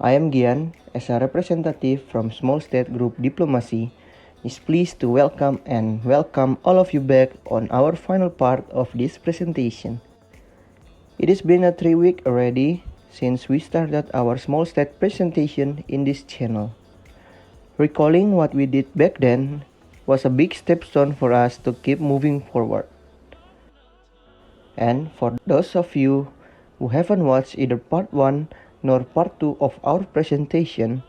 I am Gian, as a representative from small state group Diplomasi, is pleased to welcome all of you back on our final part of this presentation. It has been 3 weeks already since we started our small state presentation in this channel. Recalling what we did back then was a big stepstone for us to keep moving forward. And for those of you who haven't watched either part 1 nor part 2 of our presentation,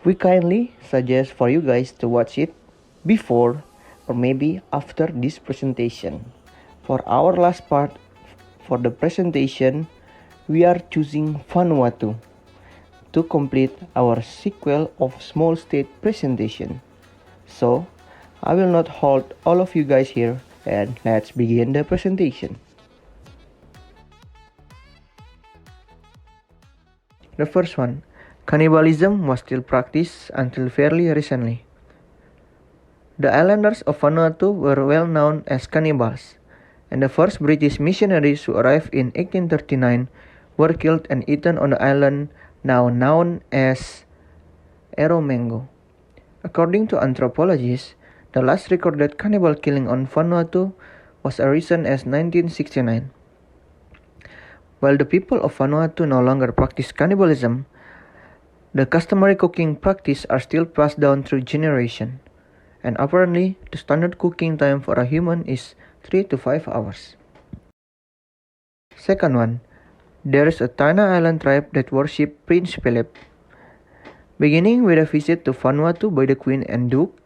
we kindly suggest for you guys to watch it before or maybe after this presentation. For our last part for the presentation, we are choosing Vanuatu to complete our sequel of small state presentation. So, I will not hold all of you guys here and let's begin the presentation. The first one, cannibalism was still practiced until fairly recently. The islanders of Vanuatu were well known as cannibals, and the first British missionaries who arrived in 1839 were killed and eaten on the island now known as Eromengo. According to anthropologists, the last recorded cannibal killing on Vanuatu was as recent as 1969. While the people of Vanuatu no longer practice cannibalism, the customary cooking practices are still passed down through generation, and apparently the standard cooking time for a human is 3 to 5 hours. Second one, there is a tiny island tribe that worship Prince Philip. Beginning with a visit to Vanuatu by the Queen and Duke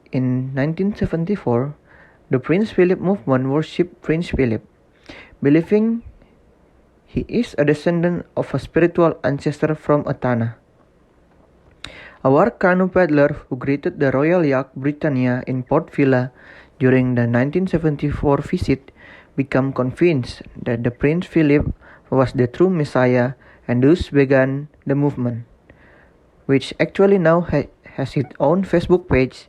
in 1974, the Prince Philip movement worshipped Prince Philip, believing he is a descendant of a spiritual ancestor from Atana. A war canoe paddler who greeted the Royal Yacht Britannia in Port Vila during the 1974 visit became convinced that the Prince Philip was the true Messiah and thus began the movement, which actually now has its own Facebook page.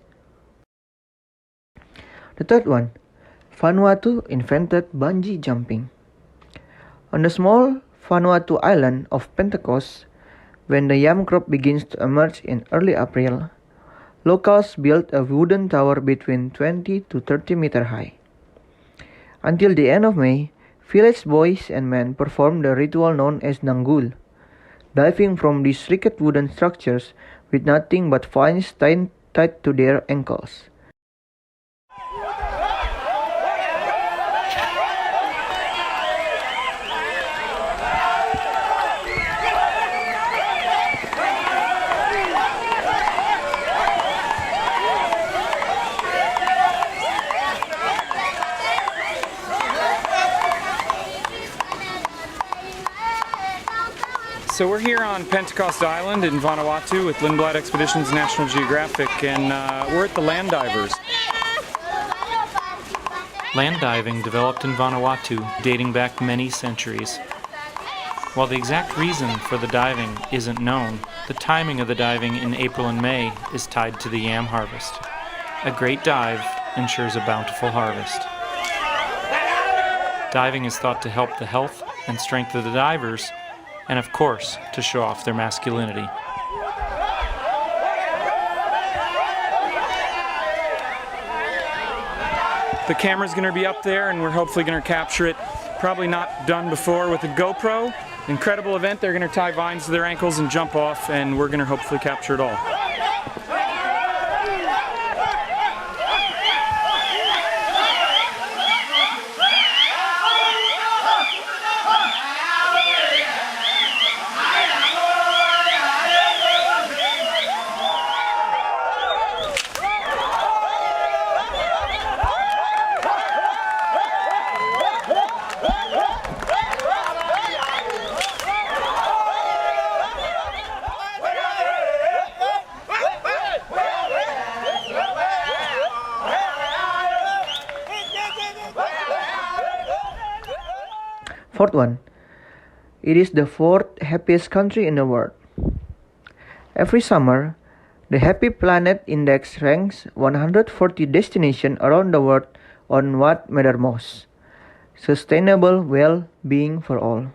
The third one, Vanuatu invented bungee jumping. On the small Vanuatu island of Pentecost, when the yam crop begins to emerge in early April, locals built a wooden tower between 20 to 30 meters high. Until the end of May, village boys and men performed the ritual known as nanggul, diving from these rickety wooden structures with nothing but vines tied to their ankles. So we're here on Pentecost Island in Vanuatu with Lindblad Expeditions National Geographic, and we're at the Land Divers. Land diving developed in Vanuatu, dating back many centuries. While the exact reason for the diving isn't known, the timing of the diving in April and May is tied to the yam harvest. A great dive ensures a bountiful harvest. Diving is thought to help the health and strength of the divers, and of course, to show off their masculinity. The camera's going to be up there and we're hopefully going to capture it. Probably not done before with a GoPro. Incredible event. They're going to tie vines to their ankles and jump off, and we're going to hopefully capture it all. Fourth one, it is the fourth happiest country in the world. Every summer, the Happy Planet Index ranks 140 destinations around the world on what matters most: sustainable well-being for all.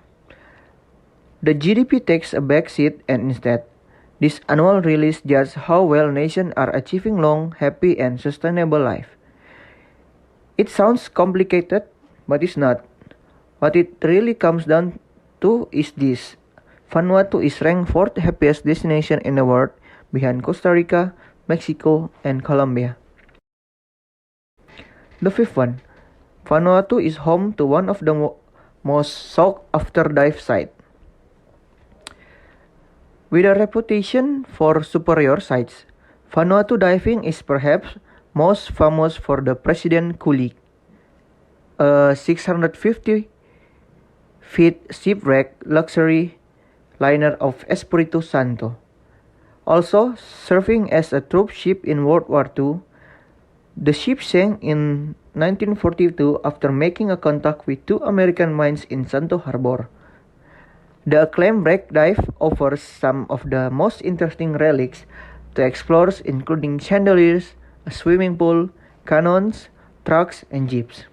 The GDP takes a backseat, and instead, this annual release judges how well nations are achieving long, happy, and sustainable life. It sounds complicated, but it's not. What it really comes down to is this. Vanuatu is ranked 4th happiest destination in the world, behind Costa Rica, Mexico, and Colombia. The fifth one. Vanuatu is home to one of the most sought after dive sites. With a reputation for superior sights, Vanuatu diving is perhaps most famous for the President Kulik, a 650 feet shipwreck luxury liner of Espiritu Santo. Also serving as a troop ship in World War II, the ship sank in 1942 after making a contact with two American mines in Santo Harbor. The acclaimed wreck dive offers some of the most interesting relics to explorers, including chandeliers, a swimming pool, cannons, trucks, and jeeps.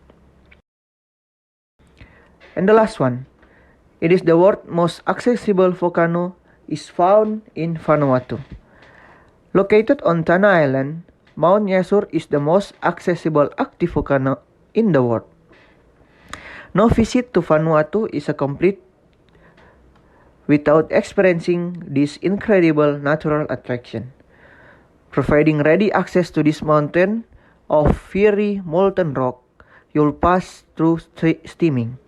And the last one. It is the world's most accessible volcano is found in Vanuatu. Located on Tanna Island, Mount Yasur is the most accessible active volcano in the world. No visit to Vanuatu is a complete without experiencing this incredible natural attraction. Providing ready access to this mountain of fiery molten rock, you'll pass through steaming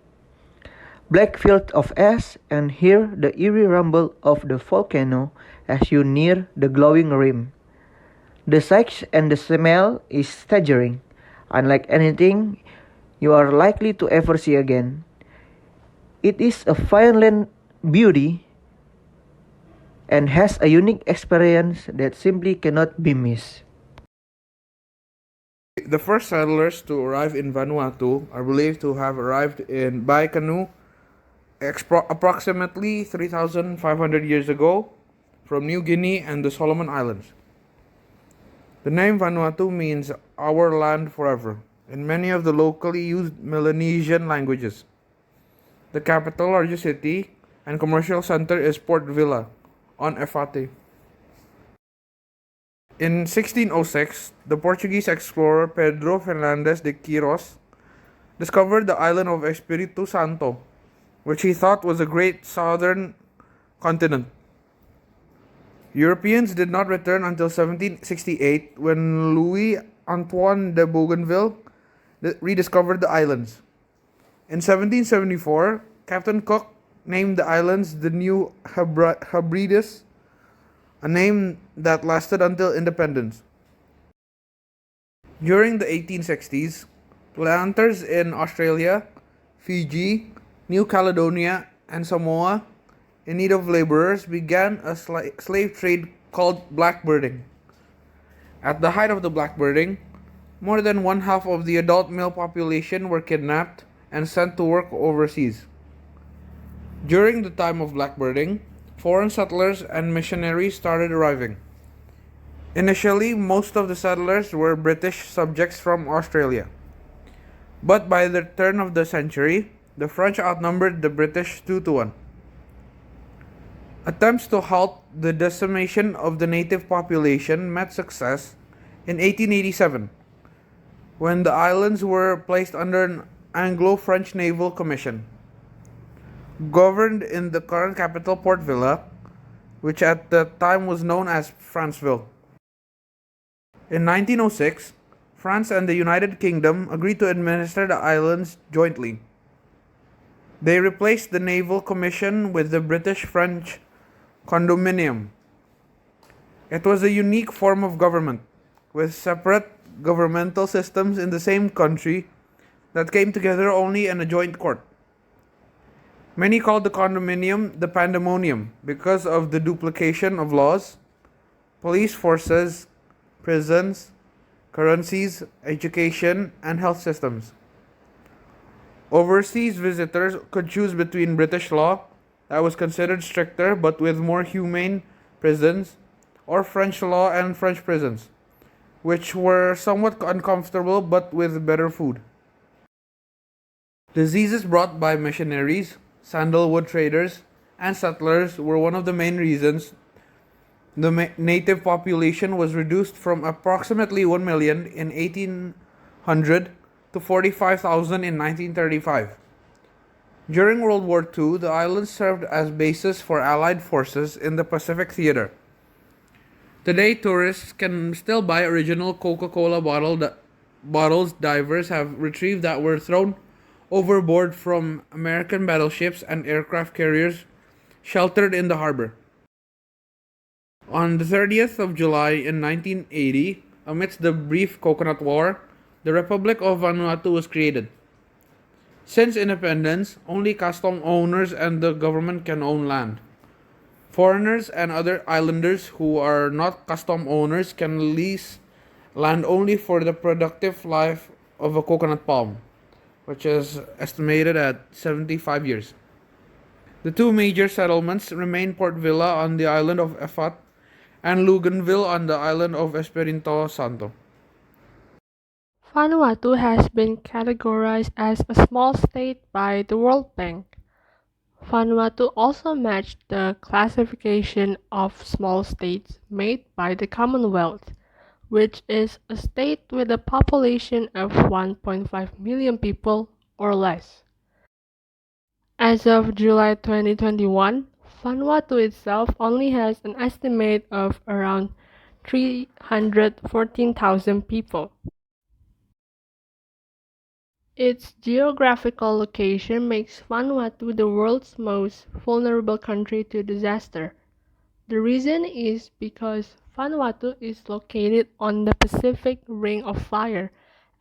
black field of ash and hear the eerie rumble of the volcano as you near the glowing rim. The sight and the smell is staggering, unlike anything you are likely to ever see again. It is a violent beauty and has a unique experience that simply cannot be missed. The first settlers to arrive in Vanuatu are believed to have arrived by canoe approximately 3,500 years ago from New Guinea and the Solomon Islands. The name Vanuatu means our land forever in many of the locally used Melanesian languages. The capital, largest city, and commercial center is Port Vila on Efate. In 1606, the Portuguese explorer Pedro Fernandes de Quiros discovered the island of Espiritu Santo, which he thought was a great southern continent. Europeans did not return until 1768 when Louis Antoine de Bougainville rediscovered the islands. In 1774, Captain Cook named the islands the New Hebrides, a name that lasted until independence. During the 1860s, planters in Australia, Fiji, New Caledonia, and Samoa, in need of laborers, began a slave trade called blackbirding. At the height of the blackbirding, more than one half of the adult male population were kidnapped and sent to work overseas. During the time of blackbirding, foreign settlers and missionaries started arriving. Initially, most of the settlers were British subjects from Australia. But by the turn of the century, the French outnumbered the British 2-1. Attempts to halt the decimation of the native population met success in 1887, when the islands were placed under an Anglo-French naval commission, governed in the current capital Port Vila, which at the time was known as Franceville. In 1906, France and the United Kingdom agreed to administer the islands jointly. They replaced the Naval Commission with the British-French Condominium. It was a unique form of government, with separate governmental systems in the same country that came together only in a joint court. Many called the condominium the pandemonium because of the duplication of laws, police forces, prisons, currencies, education, and health systems. Overseas visitors could choose between British law, that was considered stricter but with more humane prisons, or French law and French prisons, which were somewhat uncomfortable but with better food. Diseases brought by missionaries, sandalwood traders, and settlers were one of the main reasons the native population was reduced from approximately 1 million in 1800 to 45,000 in 1935. During World War II, the islands served as bases for Allied forces in the Pacific Theater. Today, tourists can still buy original Coca-Cola bottles divers have retrieved that were thrown overboard from American battleships and aircraft carriers sheltered in the harbor. On the 30th of July in 1980, amidst the brief Coconut War, the Republic of Vanuatu was created. Since independence, only custom owners and the government can own land. Foreigners and other islanders who are not custom owners can lease land only for the productive life of a coconut palm, which is estimated at 75 years. The two major settlements remain Port Villa on the island of Efat and Luganville on the island of Espirito Santo. Vanuatu has been categorized as a small state by the World Bank. Vanuatu also matched the classification of small states made by the Commonwealth, which is a state with a population of 1.5 million people or less. As of July 2021, Vanuatu itself only has an estimate of around 314,000 people. Its geographical location makes Vanuatu the world's most vulnerable country to disaster. The reason is because Vanuatu is located on the Pacific Ring of Fire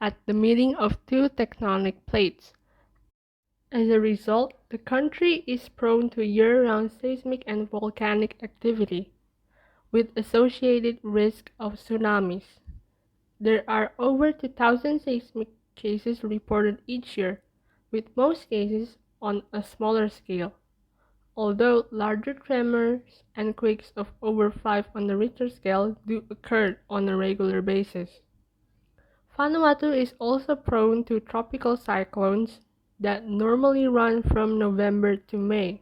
at the meeting of two tectonic plates. As a result, the country is prone to year-round seismic and volcanic activity, with associated risk of tsunamis. There are over 2,000 seismic cases reported each year, with most cases on a smaller scale, although larger tremors and quakes of over 5 on the Richter scale do occur on a regular basis. Vanuatu is also prone to tropical cyclones that normally run from November to May.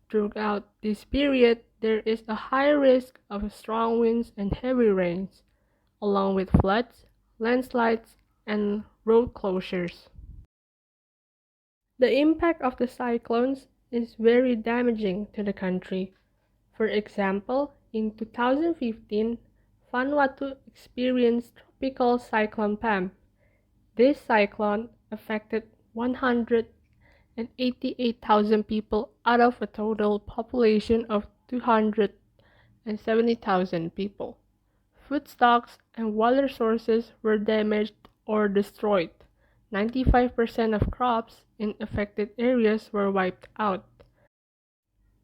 Throughout this period, there is a high risk of strong winds and heavy rains, along with floods, landslides, and road closures. The impact of the cyclones is very damaging to the country. For example, in 2015, Vanuatu experienced Tropical Cyclone Pam. This cyclone affected 188,000 people out of a total population of 270,000 people. Food stocks and water sources were damaged or destroyed. 95% of crops in affected areas were wiped out.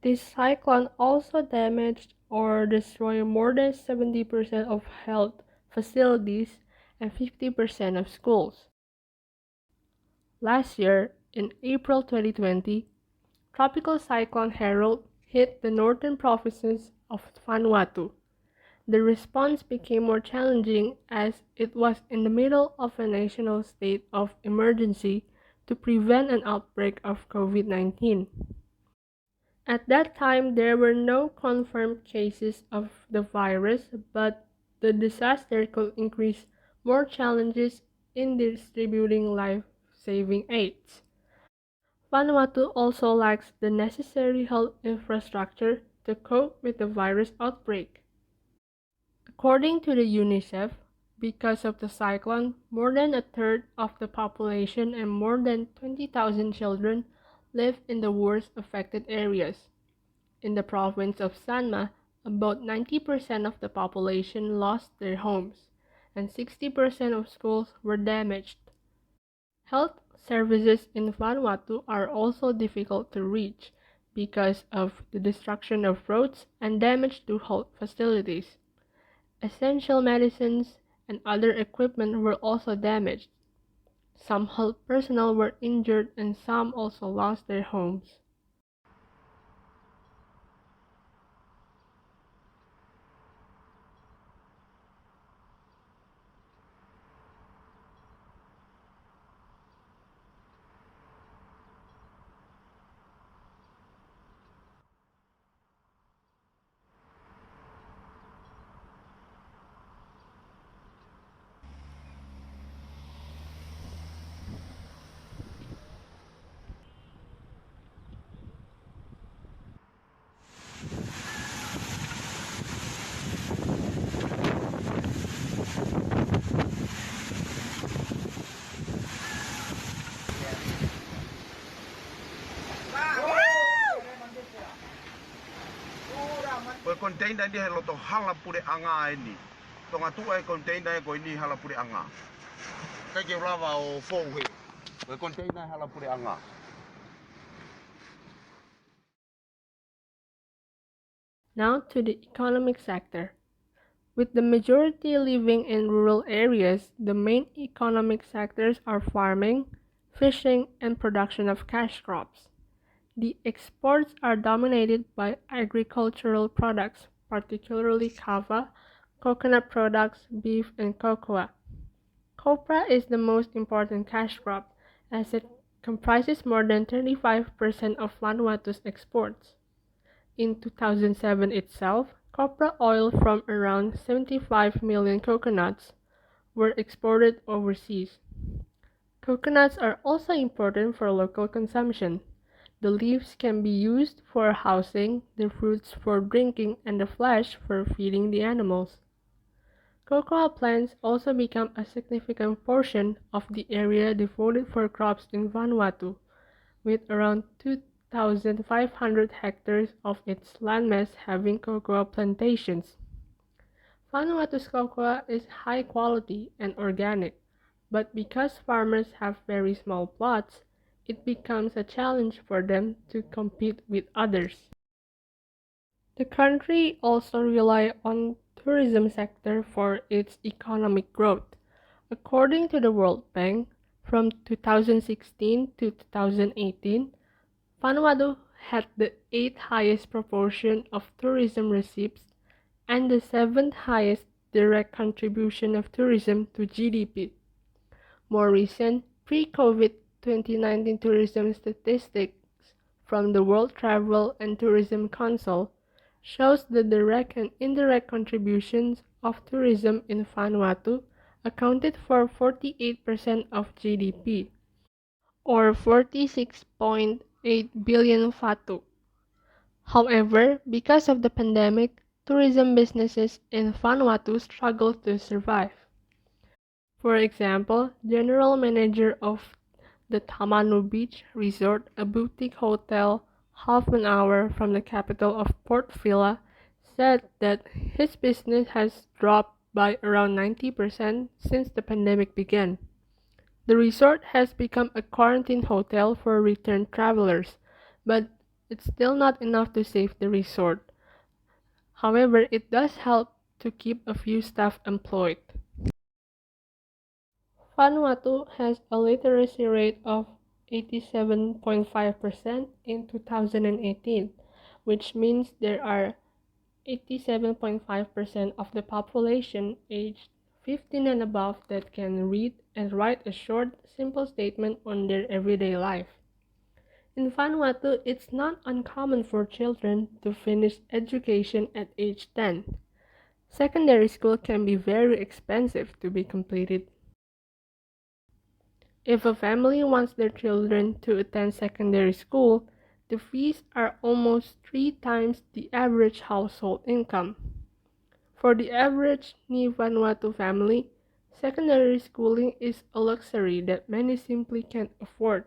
This cyclone also damaged or destroyed more than 70% of health facilities and 50% of schools. Last year, in April 2020, Tropical Cyclone Harold hit the northern provinces of Vanuatu. The response became more challenging as it was in the middle of a national state of emergency to prevent an outbreak of COVID-19. At that time, there were no confirmed cases of the virus, but the disaster could increase more challenges in distributing life-saving aids. Vanuatu also lacks the necessary health infrastructure to cope with the virus outbreak. According to the UNICEF, because of the cyclone, more than a third of the population and more than 20,000 children live in the worst affected areas. In the province of Sanma, about 90% of the population lost their homes, and 60% of schools were damaged. Health services in Vanuatu are also difficult to reach because of the destruction of roads and damage to health facilities. Essential medicines and other equipment were also damaged. Some health personnel were injured and some also lost their homes. container ni helo to hala pure anga ini. Tonga tu e container ko ini hala pure anga. Ka ke lava o fowe. We container hala pure anga. Now to the economic sector. With the majority living in rural areas, the main economic sectors are farming, fishing, and production of cash crops. The exports are dominated by agricultural products, particularly kava, coconut products, beef, and cocoa. Copra is the most important cash crop, as it comprises more than 35% of Vanuatu's exports. In 2007 itself, copra oil from around 75 million coconuts were exported overseas. Coconuts are also important for local consumption. The leaves can be used for housing, the fruits for drinking, and the flesh for feeding the animals. Cocoa plants also become a significant portion of the area devoted for crops in Vanuatu, with around 2,500 hectares of its landmass having cocoa plantations. Vanuatu's cocoa is high quality and organic, but because farmers have very small plots, it becomes a challenge for them to compete with others. The country also relies on tourism sector for its economic growth. According to the World Bank, from 2016 to 2018, Vanuatu had the 8th highest proportion of tourism receipts and the 7th highest direct contribution of tourism to GDP. More recent, pre-COVID 2019 tourism statistics from the World Travel and Tourism Council shows the direct and indirect contributions of tourism in Vanuatu accounted for 48% of GDP, or 46.8 billion Fatu. However, because of the pandemic, tourism businesses in Vanuatu struggle to survive. For example, General Manager of the Tamanu Beach Resort, a boutique hotel half an hour from the capital of Port Vila, said that his business has dropped by around 90% since the pandemic began. The resort has become a quarantine hotel for returned travelers, but it's still not enough to save the resort. However, it does help to keep a few staff employed. Vanuatu has a literacy rate of 87.5% in 2018, which means there are 87.5% of the population aged 15 and above that can read and write a short, simple statement on their everyday life. In Vanuatu, it's not uncommon for children to finish education at age 10. Secondary school can be very expensive to be completed. If a family wants their children to attend secondary school, the fees are almost 3 times the average household income. For the average Ni Vanuatu family, secondary schooling is a luxury that many simply can't afford.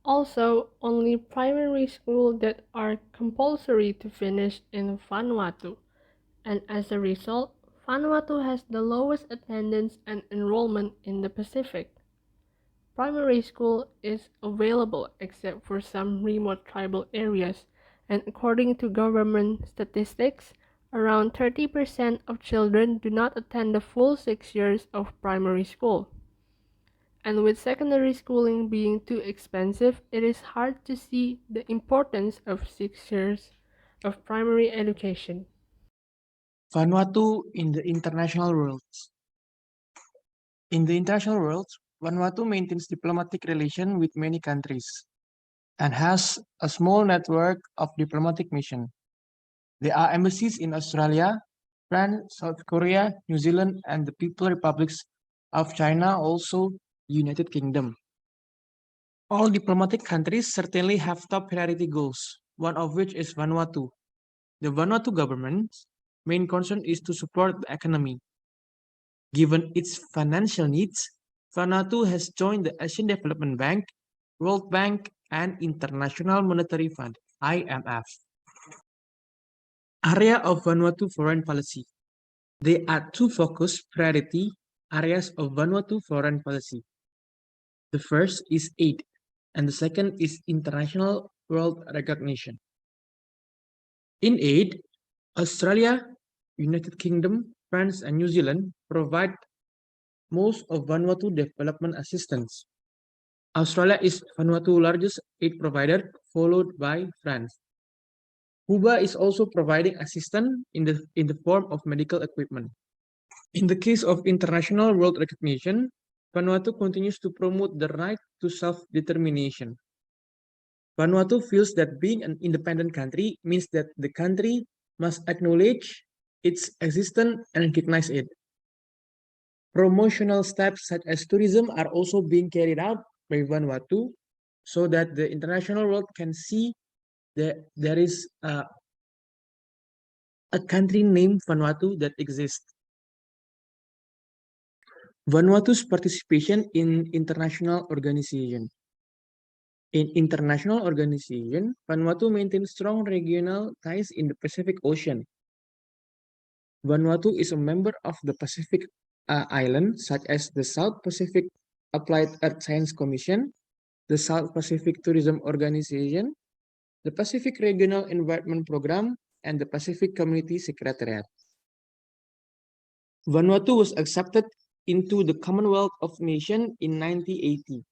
Also, only primary school that are compulsory to finish in Vanuatu, and as a result, Vanuatu has the lowest attendance and enrollment in the Pacific. Primary school is available except for some remote tribal areas, and according to government statistics, around 30% of children do not attend the full 6 years of primary school. And with secondary schooling being too expensive, it is hard to see the importance of 6 years of primary education. Vanuatu in the international world. In the international world, Vanuatu maintains diplomatic relations with many countries and has a small network of diplomatic missions. There are embassies in Australia, France, South Korea, New Zealand, and the People's Republics of China, also United Kingdom. All diplomatic countries certainly have top priority goals, one of which is Vanuatu. The Vanuatu government's main concern is to support the economy. Given its financial needs, Vanuatu has joined the Asian Development Bank, World Bank, and International Monetary Fund (IMF). Area of Vanuatu foreign policy. There are two focus priority areas of Vanuatu foreign policy. The first is aid, and the second is international world recognition. In aid, Australia, United Kingdom, France, and New Zealand provide most of Vanuatu development assistance. Australia is Vanuatu's largest aid provider, followed by France. Cuba is also providing assistance in the form of medical equipment. In the case of international world recognition, Vanuatu continues to promote the right to self-determination. Vanuatu feels that being an independent country means that the country must acknowledge its existence and recognize it. Promotional steps such as tourism are also being carried out by Vanuatu so that the international world can see that there is a country named Vanuatu that exists. Vanuatu's participation in international organization. In international organization, Vanuatu maintains strong regional ties in the Pacific Ocean. Vanuatu is a member of the Pacific Islands such as the South Pacific Applied Earth Science Commission, the South Pacific Tourism Organization, the Pacific Regional Environment Program, and the Pacific Community Secretariat. Vanuatu was accepted into the Commonwealth of Nations in 1980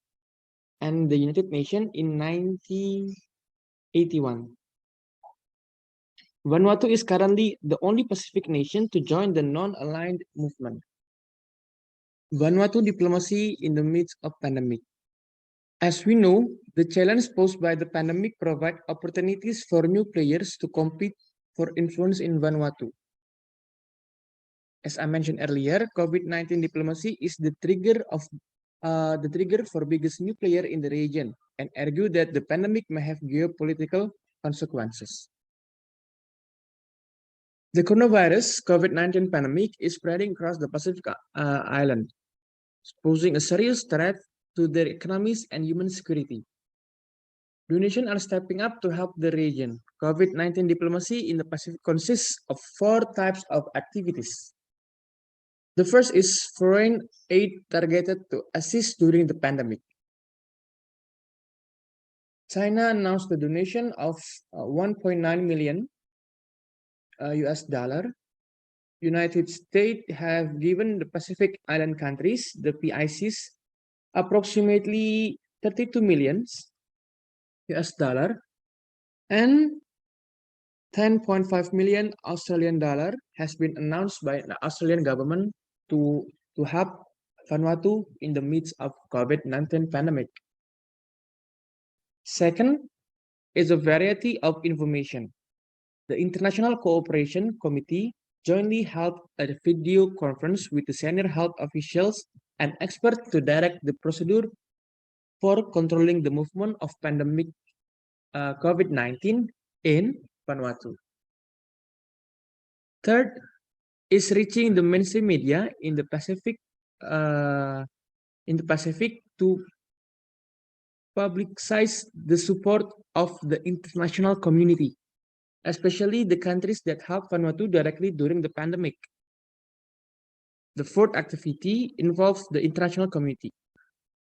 and the United Nations in 1981. Vanuatu is currently the only Pacific nation to join the non-aligned movement. Vanuatu diplomacy in the midst of pandemic. As we know, the challenge posed by the pandemic provide opportunities for new players to compete for influence in Vanuatu. As I mentioned earlier, COVID-19 diplomacy is the trigger for biggest new player in the region and argue that the pandemic may have geopolitical consequences. The coronavirus COVID-19 pandemic is spreading across the Pacific Island, posing a serious threat to their economies and human security. Nations are stepping up to help the region. COVID-19 diplomacy in the Pacific consists of 4 types of activities. The first is foreign aid targeted to assist during the pandemic. China announced the donation of 1.9 million US dollar. United States have given the Pacific Island countries, the PICs, approximately 32 million US dollar, and 10.5 million Australian dollar has been announced by the Australian government to help Vanuatu in the midst of COVID-19 pandemic. Second is a variety of information. The International Cooperation Committee jointly held a video conference with the senior health officials and experts to direct the procedure for controlling the movement of pandemic COVID-19 in Vanuatu. Third is reaching the mainstream media in the Pacific to publicize the support of the international community, especially the countries that help Vanuatu directly during the pandemic. The fourth activity involves the international community,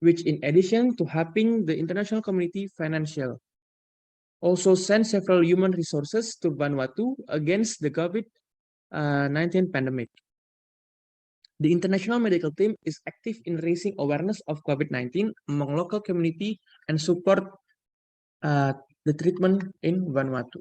which in addition to helping the international community financial, also send several human resources to Vanuatu against the COVID-19 pandemic. The international medical team is active in raising awareness of COVID-19 among local community and support the treatment in Vanuatu.